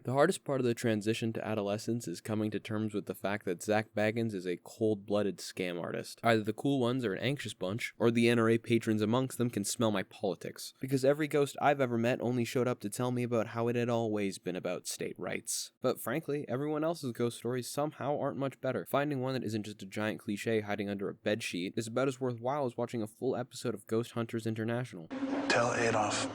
The hardest part of the transition to adolescence is coming to terms with the fact that Zach Baggins is a cold-blooded scam artist. Either the cool ones are an anxious bunch, or the NRA patrons amongst them can smell my politics. Because every ghost I've ever met only showed up to tell me about how it had always been about state rights. But frankly, everyone else's ghost stories somehow aren't much better. Finding one that isn't just a giant cliche hiding under a bedsheet is about as worthwhile as watching a full episode of Ghost Hunters International. Tell Adolf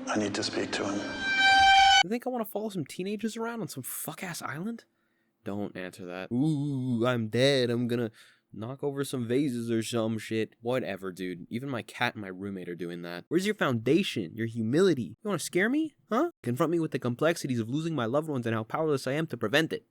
I need to speak to him. You think I want to follow some teenagers around on some fuck-ass island? Don't answer that. Ooh, I'm dead. I'm gonna knock over some vases or some shit. Whatever, dude. Even my cat and my roommate are doing that. Where's your foundation? Your humility? You want to scare me? Huh? Confront me with the complexities of losing my loved ones and how powerless I am to prevent it.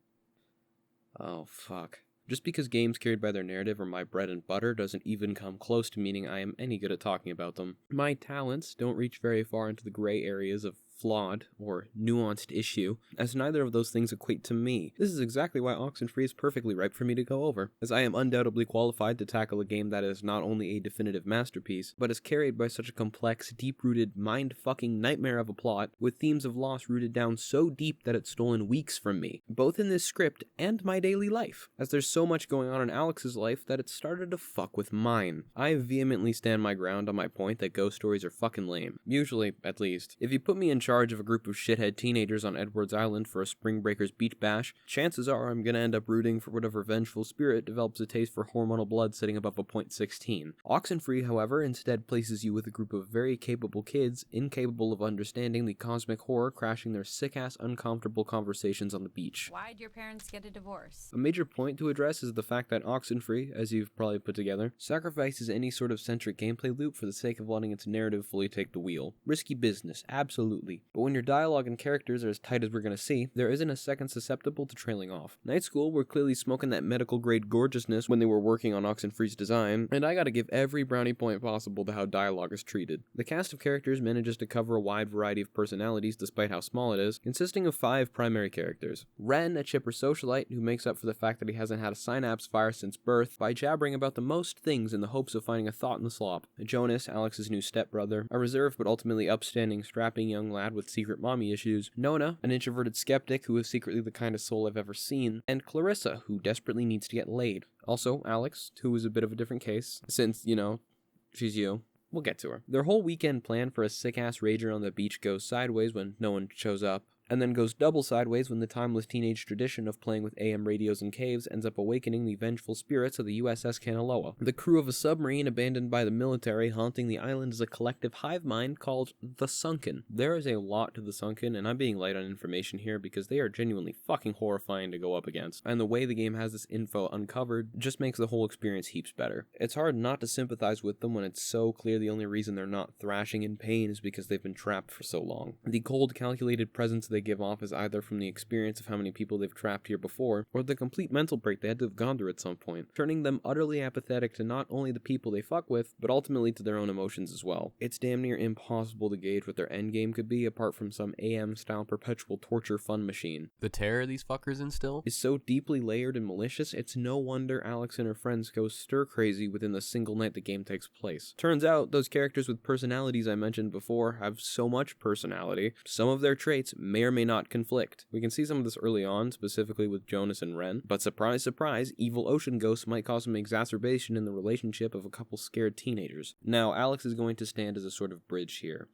Oh, fuck. Just because games carried by their narrative are my bread and butter doesn't even come close to meaning I am any good at talking about them. My talents don't reach very far into the gray areas of flawed or nuanced issue, as neither of those things equate to me. This is exactly why OXENFREE is perfectly ripe for me to go over, as I am undoubtedly qualified to tackle a game that is not only a definitive masterpiece, but is carried by such a complex, deep-rooted, mind-fucking nightmare of a plot, with themes of loss rooted down so deep that it's stolen weeks from me, both in this script and my daily life, as there's so much going on in Alex's life that it started to fuck with mine. I vehemently stand my ground on my point that ghost stories are fucking lame. Usually, at least. If you put me in charge of a group of shithead teenagers on Edwards Island for a Spring Breakers beach bash, chances are I'm gonna end up rooting for whatever vengeful spirit develops a taste for hormonal blood sitting above a .16. OXENFREE, however, instead places you with a group of very capable kids, incapable of understanding the cosmic horror crashing their sick-ass uncomfortable conversations on the beach. Why'd your parents get a divorce? A major point to address is the fact that OXENFREE, as you've probably put together, sacrifices any sort of centric gameplay loop for the sake of letting its narrative fully take the wheel. Risky business, absolutely. But when your dialogue and characters are as tight as we're gonna see, there isn't a second susceptible to trailing off. Night School were clearly smoking that medical grade gorgeousness when they were working on OXENFREE's design, and I gotta give every brownie point possible to how dialogue is treated. The cast of characters manages to cover a wide variety of personalities despite how small it is, consisting of 5 primary characters. Ren, a chipper socialite who makes up for the fact that he hasn't had a synapse fire since birth by jabbering about the most things in the hopes of finding a thought in the slop. Jonas, Alex's new stepbrother, a reserved but ultimately upstanding, strapping young lad with secret mommy issues. Nona, an introverted skeptic who is secretly the kindest soul I've ever seen. And Clarissa, who desperately needs to get laid. Also, Alex, who is a bit of a different case, since, you know, she's you. We'll get to her. Their whole weekend plan for a sick-ass rager on the beach goes sideways when no one shows up, and then goes double sideways when the timeless teenage tradition of playing with AM radios in caves ends up awakening the vengeful spirits of the USS Kanaloa. The crew of a submarine abandoned by the military haunting the island is a collective hive mind called the Sunken. There is a lot to the Sunken, and I'm being light on information here because they are genuinely fucking horrifying to go up against, and the way the game has this info uncovered just makes the whole experience heaps better. It's hard not to sympathize with them when it's so clear the only reason they're not thrashing in pain is because they've been trapped for so long. The cold, calculated presence they give off is either from the experience of how many people they've trapped here before, or the complete mental break they had to have gone through at some point, turning them utterly apathetic to not only the people they fuck with, but ultimately to their own emotions as well. It's damn near impossible to gauge what their endgame could be apart from some AM-style perpetual torture fun machine. The terror these fuckers instill Is so deeply layered and malicious, it's no wonder Alex and her friends go stir-crazy within the single night the game takes place. Turns out, those characters with personalities I mentioned before have so much personality, some of their traits may or may not conflict. We can see some of this early on, specifically with Jonas and Ren, but surprise, surprise, evil ocean ghosts might cause some exacerbation in the relationship of a couple scared teenagers. Now, Alex is going to stand as a sort of bridge here.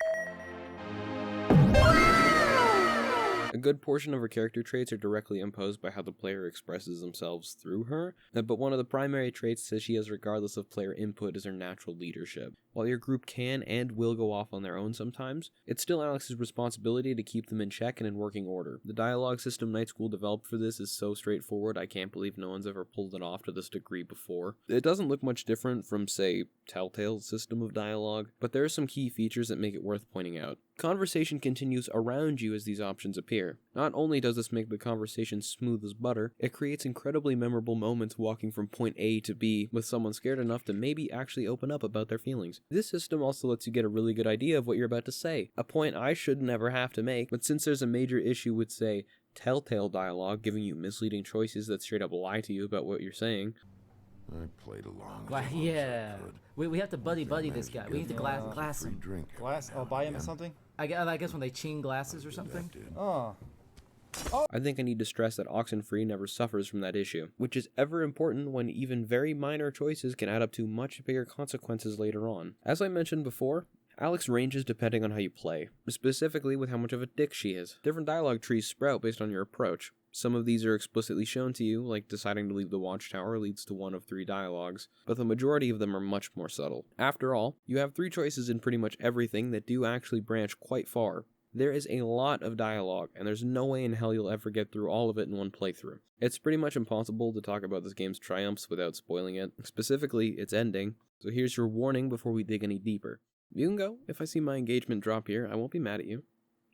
A good portion of her character traits are directly imposed by how the player expresses themselves through her, but one of the primary traits that she has regardless of player input is her natural leadership. While your group can and will go off on their own sometimes, it's still Alex's responsibility to keep them in check and in working order. The dialogue system Night School developed for this is so straightforward, I can't believe no one's ever pulled it off to this degree before. It doesn't look much different from, say, Telltale's system of dialogue, but there are some key features that make it worth pointing out. Conversation continues around you as these options appear. Not only does this make the conversation smooth as butter, it creates incredibly memorable moments walking from point A to B with someone scared enough to maybe actually open up about their feelings. This system also lets you get a really good idea of what you're about to say, a point I should never have to make, but since there's a major issue with, say, Telltale dialogue giving you misleading choices that straight up lie to you about what you're saying. I played along. Yeah. We have to buddy this guy. We need to glass him. Drink. Glass? Oh, buy him something? I guess when they ching glasses or something. Oh. I think I need to stress that OXENFREE never suffers from that issue, which is ever important when even very minor choices can add up to much bigger consequences later on. As I mentioned before, Alex ranges depending on how you play, specifically with how much of a dick she is. Different dialogue trees sprout based on your approach. Some of these are explicitly shown to you, like deciding to leave the watchtower leads to one of 3 dialogues, but the majority of them are much more subtle. After all, you have 3 choices in pretty much everything that do actually branch quite far. There is a lot of dialogue, and there's no way in hell you'll ever get through all of it in one playthrough. It's pretty much impossible to talk about this game's triumphs without spoiling it, specifically its ending, so here's your warning before we dig any deeper. You can go. If I see my engagement drop here, I won't be mad at you.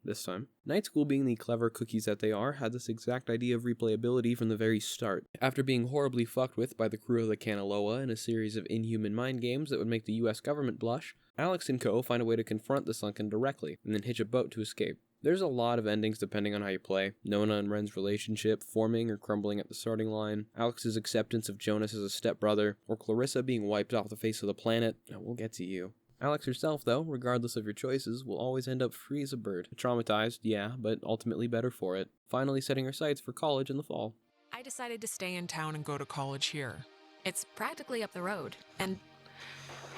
This time. Night School, being the clever cookies that they are, had this exact idea of replayability from the very start. After being horribly fucked with by the crew of the Kanaloa in a series of inhuman mind games that would make the US government blush, Alex and co. find a way to confront the Sunken directly, and then hitch a boat to escape. There's a lot of endings depending on how you play. Nona and Ren's relationship forming or crumbling at the starting line, Alex's acceptance of Jonas as a stepbrother, or Clarissa being wiped off the face of the planet. We'll get to you. Alex herself, though, regardless of your choices, will always end up free as a bird. Traumatized, yeah, but ultimately better for it. Finally setting her sights for college in the fall. I decided to stay in town and go to college here. It's practically up the road, and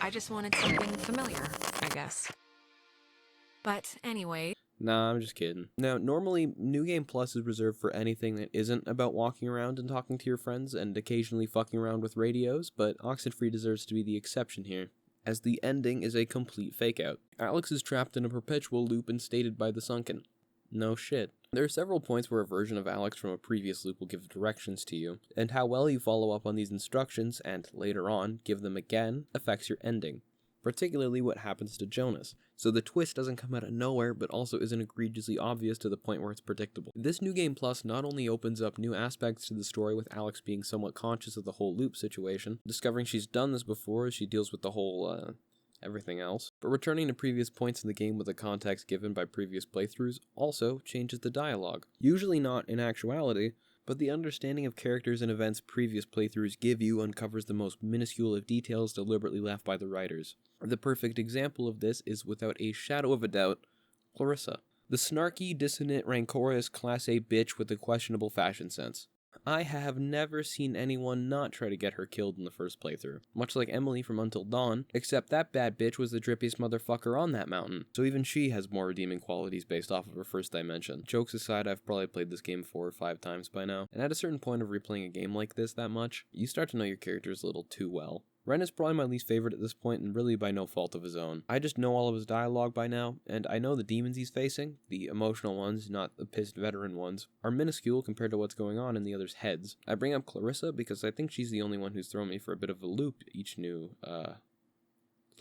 I just wanted something familiar, I guess. But anyway... Nah, I'm just kidding. Now, normally, New Game Plus is reserved for anything that isn't about walking around and talking to your friends and occasionally fucking around with radios, but OXENFREE deserves to be the exception here, as the ending is a complete fake-out. Alex is trapped in a perpetual loop instated by the Sunken. No shit. There are several points where a version of Alex from a previous loop will give directions to you, and how well you follow up on these instructions, and later on, give them again, affects your ending. Particularly what happens to Jonas, so the twist doesn't come out of nowhere, but also isn't egregiously obvious to the point where it's predictable. This New Game Plus not only opens up new aspects to the story with Alex being somewhat conscious of the whole loop situation, discovering she's done this before as she deals with the whole, everything else, but returning to previous points in the game with the context given by previous playthroughs also changes the dialogue. Usually not in actuality, but the understanding of characters and events previous playthroughs give you uncovers the most minuscule of details deliberately left by the writers. The perfect example of this is, without a shadow of a doubt, Clarissa. The snarky, dissonant, rancorous Class A bitch with a questionable fashion sense. I have never seen anyone not try to get her killed in the first playthrough, much like Emily from Until Dawn, except that bad bitch was the drippiest motherfucker on that mountain, so even she has more redeeming qualities based off of her first dimension. Jokes aside, I've probably played this game 4 or 5 times by now, and at a certain point of replaying a game like this that much, you start to know your characters a little too well. Ren is probably my least favorite at this point, and really by no fault of his own. I just know all of his dialogue by now, and I know the demons he's facing, the emotional ones, not the pissed veteran ones, are minuscule compared to what's going on in the others' heads. I bring up Clarissa because I think she's the only one who's thrown me for a bit of a loop each new,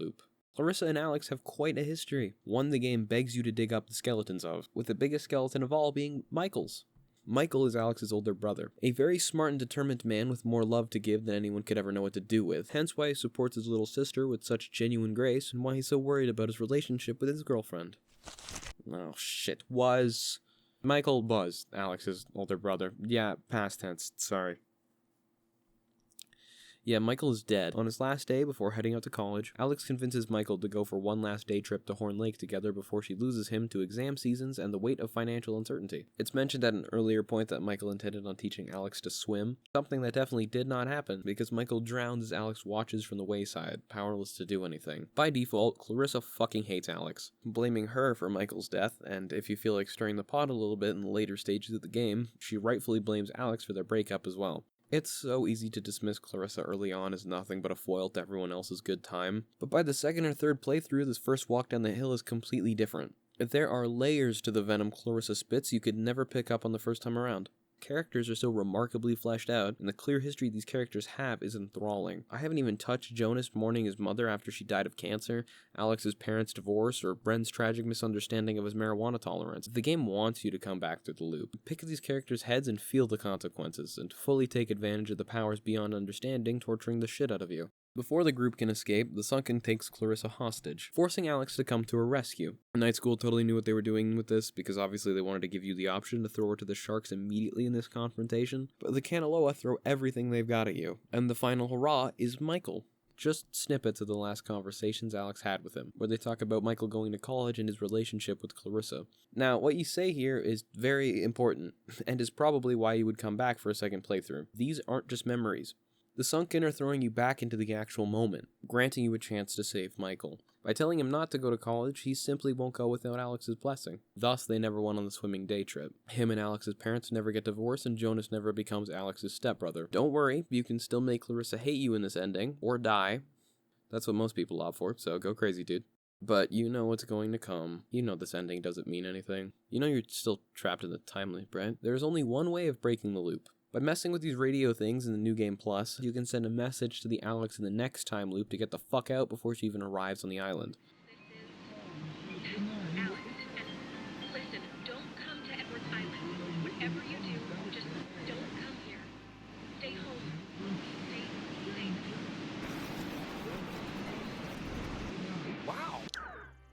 loop. Clarissa and Alex have quite a history, one the game begs you to dig up the skeletons of, with the biggest skeleton of all being Michael's. Michael is Alex's older brother, a very smart and determined man with more love to give than anyone could ever know what to do with, hence why he supports his little sister with such genuine grace, and why he's so worried about his relationship with his girlfriend. Oh shit, Michael was Alex's older brother. Yeah, past tense, sorry. Yeah, Michael is dead. On his last day before heading out to college, Alex convinces Michael to go for one last day trip to Horn Lake together before she loses him to exam seasons and the weight of financial uncertainty. It's mentioned at an earlier point that Michael intended on teaching Alex to swim, something that definitely did not happen because Michael drowns as Alex watches from the wayside, powerless to do anything. By default, Clarissa fucking hates Alex, blaming her for Michael's death, and if you feel like stirring the pot a little bit in the later stages of the game, she rightfully blames Alex for their breakup as well. It's so easy to dismiss Clarissa early on as nothing but a foil to everyone else's good time, but by the second or third playthrough, this first walk down the hill is completely different. There are layers to the venom Clarissa spits you could never pick up on the first time around. Characters are so remarkably fleshed out, and the clear history these characters have is enthralling. I haven't even touched Jonas mourning his mother after she died of cancer, Alex's parents' divorce, or Bren's tragic misunderstanding of his marijuana tolerance. The game wants you to come back through the loop. Pick at these characters' heads and feel the consequences, and fully take advantage of the powers beyond understanding torturing the shit out of you. Before the group can escape, the Sunken takes Clarissa hostage, forcing Alex to come to her rescue. Night School totally knew what they were doing with this, because obviously they wanted to give you the option to throw her to the sharks immediately in this confrontation, but the Kanaloa throw everything they've got at you, and the final hurrah is Michael. just snippets of the last conversations Alex had with him, where they talk about Michael going to college and his relationship with Clarissa. Now, what you say here is very important, and is probably why you would come back for a second playthrough. These aren't just memories. The sunken are throwing you back into the actual moment, granting you a chance to save Michael. By telling him not to go to college, he simply won't go without Alex's blessing. Thus, they never went on the swimming day trip. Him and Alex's parents never get divorced, and Jonas never becomes Alex's stepbrother. Don't worry, you can still make Clarissa hate you in this ending, or die. That's what most people opt for, so go crazy, dude. But you know what's going to come. You know this ending doesn't mean anything. You know you're still trapped in the time loop, right? There's only one way of breaking the loop. By messing with these radio things in the New Game Plus, you can send a message to the Alex in the next time loop to get the fuck out before she even arrives on the island. Alex, and listen, don't come to Edwards Island. Whatever you do, just don't come here. Stay home. Stay safe. Wow,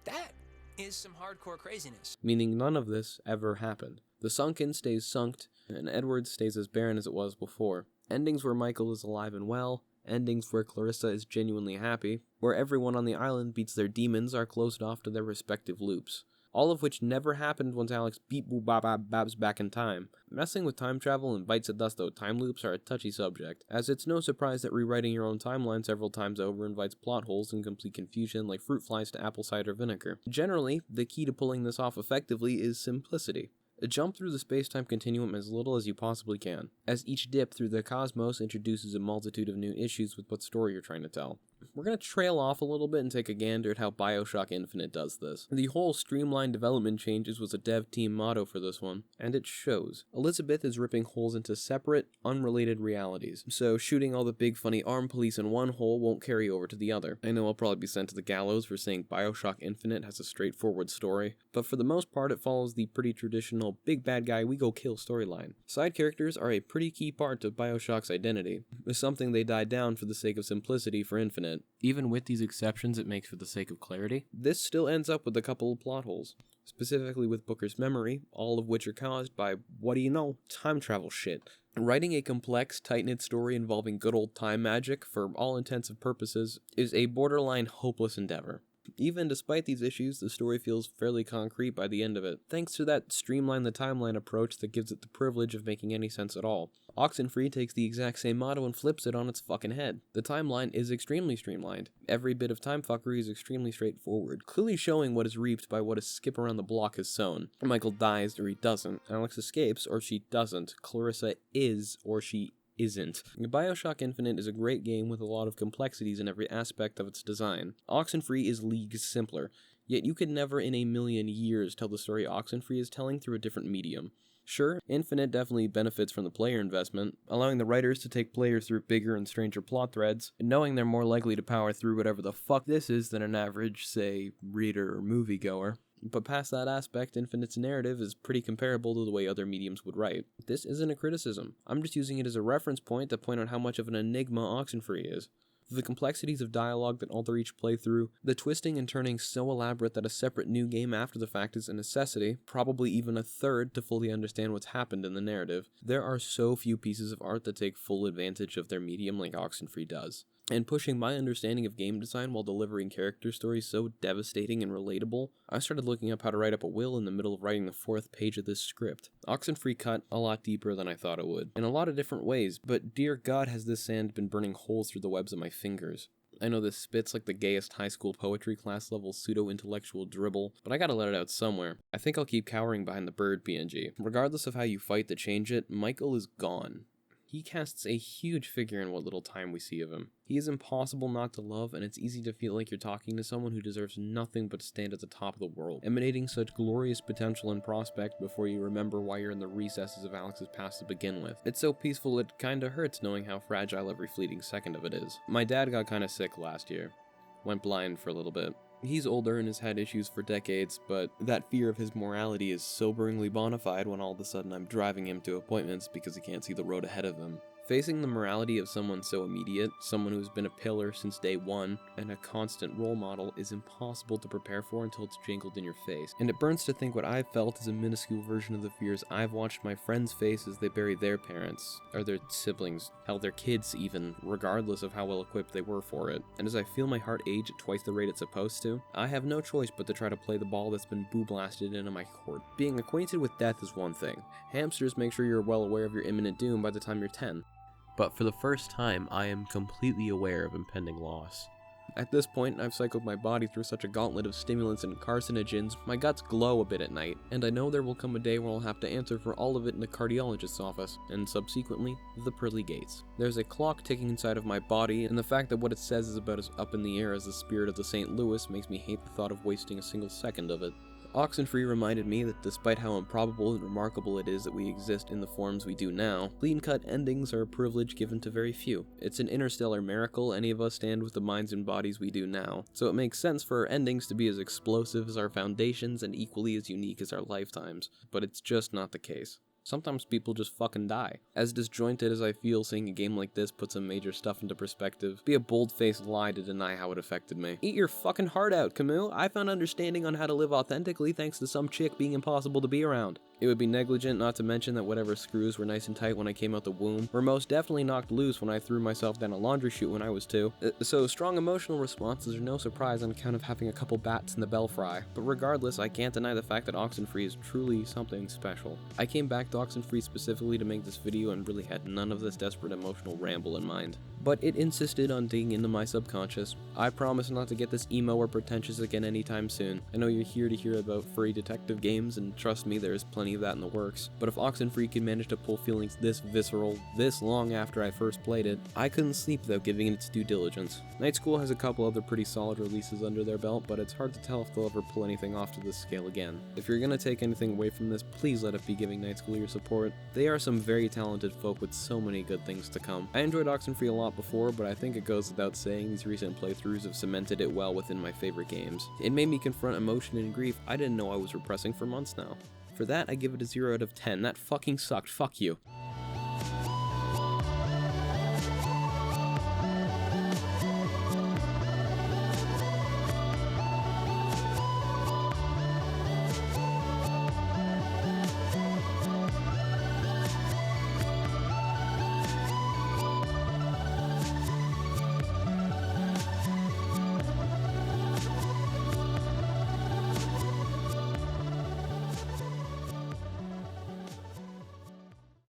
that is some hardcore craziness. Meaning none of this ever happened. The sunken stays sunked, and Edward stays as barren as it was before. Endings where Michael is alive and well, endings where Clarissa is genuinely happy, where everyone on the island beats their demons are closed off to their respective loops. All of which never happened once Alex beep boop bop bop babs back in time. Messing with time travel and bites of dust though time loops are a touchy subject, as it's no surprise that rewriting your own timeline several times over invites plot holes and complete confusion like fruit flies to apple cider vinegar. Generally, the key to pulling this off effectively is simplicity. Jump through the space-time continuum as little as you possibly can, as each dip through the cosmos introduces a multitude of new issues with what story you're trying to tell. We're going to trail off a little bit and take a gander at how BioShock Infinite does this. The whole streamlined development changes was a dev team motto for this one, and it shows. Elizabeth is ripping holes into separate, unrelated realities, so shooting all the big funny armed police in one hole won't carry over to the other. I know I'll probably be sent to the gallows for saying BioShock Infinite has a straightforward story, but for the most part it follows the pretty traditional big bad guy we go kill storyline. Side characters are a pretty key part of BioShock's identity, something they died down for the sake of simplicity for Infinite. Even with these exceptions it makes for the sake of clarity. This still ends up with a couple of plot holes, specifically with Booker's memory, all of which are caused by, what do you know, time travel shit. Writing a complex, tight-knit story involving good old time magic, for all intents and purposes, is a borderline hopeless endeavor. Even despite these issues, the story feels fairly concrete by the end of it, thanks to that streamline the timeline approach that gives it the privilege of making any sense at all. OXENFREE takes the exact same motto and flips it on its fucking head. The timeline is extremely streamlined. Every bit of time fuckery is extremely straightforward, clearly showing what is reaped by what a skip around the block has sown. Michael dies or he doesn't, Alex escapes or she doesn't, Clarissa is or she isn't. BioShock Infinite is a great game with a lot of complexities in every aspect of its design. OXENFREE is leagues simpler, yet you could never in a million years tell the story OXENFREE is telling through a different medium. Sure, Infinite definitely benefits from the player investment, allowing the writers to take players through bigger and stranger plot threads, and knowing they're more likely to power through whatever the fuck this is than an average, say, reader or moviegoer. But past that aspect, Infinite's narrative is pretty comparable to the way other mediums would write. This isn't a criticism. I'm just using it as a reference point to point out how much of an enigma OXENFREE is. The complexities of dialogue that alter each playthrough, the twisting and turning so elaborate that a separate new game after the fact is a necessity, probably even a third to fully understand what's happened in the narrative. There are so few pieces of art that take full advantage of their medium like OXENFREE does. And pushing my understanding of game design while delivering character stories so devastating and relatable, I started looking up how to write up a will in the middle of writing the 4th page of this script. OXENFREE cut a lot deeper than I thought it would, in a lot of different ways, but dear God has this sand been burning holes through the webs of my fingers. I know this spits like the gayest high school poetry class level pseudo-intellectual dribble, but I gotta let it out somewhere. I think I'll keep cowering behind the bird PNG. Regardless of how you fight to change it, Michael is gone. He casts a huge figure in what little time we see of him. He is impossible not to love, and it's easy to feel like you're talking to someone who deserves nothing but to stand at the top of the world, emanating such glorious potential and prospect before you remember why you're in the recesses of Alex's past to begin with. It's so peaceful it kinda hurts knowing how fragile every fleeting second of it is. My dad got kinda sick last year. Went blind for a little bit. He's older and has had issues for decades, but that fear of his morality is soberingly bona fide when all of a sudden I'm driving him to appointments because he can't see the road ahead of him. Facing the morality of someone so immediate, someone who's been a pillar since day one, and a constant role model is impossible to prepare for until it's jingled in your face. And it burns to think what I've felt is a minuscule version of the fears I've watched my friends face as they bury their parents, or their siblings, hell, their kids even, regardless of how well equipped they were for it. And as I feel my heart age at twice the rate it's supposed to, I have no choice but to try to play the ball that's been boo-blasted into my court. Being acquainted with death is one thing. Hamsters make sure you're well aware of your imminent doom by the time you're 10. But for the first time, I am completely aware of impending loss. At this point, I've cycled my body through such a gauntlet of stimulants and carcinogens, my guts glow a bit at night, and I know there will come a day where I'll have to answer for all of it in the cardiologist's office, and subsequently, the pearly gates. There's a clock ticking inside of my body, and the fact that what it says is about as up in the air as the spirit of the St. Louis makes me hate the thought of wasting a single second of it. OXENFREE reminded me that despite how improbable and remarkable it is that we exist in the forms we do now, clean-cut endings are a privilege given to very few. It's an interstellar miracle any of us stand with the minds and bodies we do now, so it makes sense for our endings to be as explosive as our foundations and equally as unique as our lifetimes, but it's just not the case. Sometimes people just fucking die. As disjointed as I feel, seeing a game like this put some major stuff into perspective, be a bold-faced lie to deny how it affected me. Eat your fucking heart out, Camus. I found understanding on how to live authentically thanks to some chick being impossible to be around. It would be negligent not to mention that whatever screws were nice and tight when I came out the womb were most definitely knocked loose when I threw myself down a laundry chute when I was 2. So strong emotional responses are no surprise on account of having a couple bats in the belfry. But regardless, I can't deny the fact that OXENFREE is truly something special. I came back to OXENFREE specifically to make this video and really had none of this desperate emotional ramble in mind. But it insisted on digging into my subconscious. I promise not to get this emo or pretentious again anytime soon. I know you're here to hear about furry detective games, and trust me, there is plenty of that in the works. But if OXENFREE can manage to pull feelings this visceral, this long after I first played it, I couldn't sleep without giving it its due diligence. Night School has a couple other pretty solid releases under their belt, but it's hard to tell if they'll ever pull anything off to this scale again. If you're gonna take anything away from this, please let it be giving Night School your support. They are some very talented folk with so many good things to come. I enjoyed OXENFREE a lot before, but I think it goes without saying these recent playthroughs have cemented it well within my favorite games. It made me confront emotion and grief I didn't know I was repressing for months now. For that, I give it a 0 out of 10. That fucking sucked. Fuck you.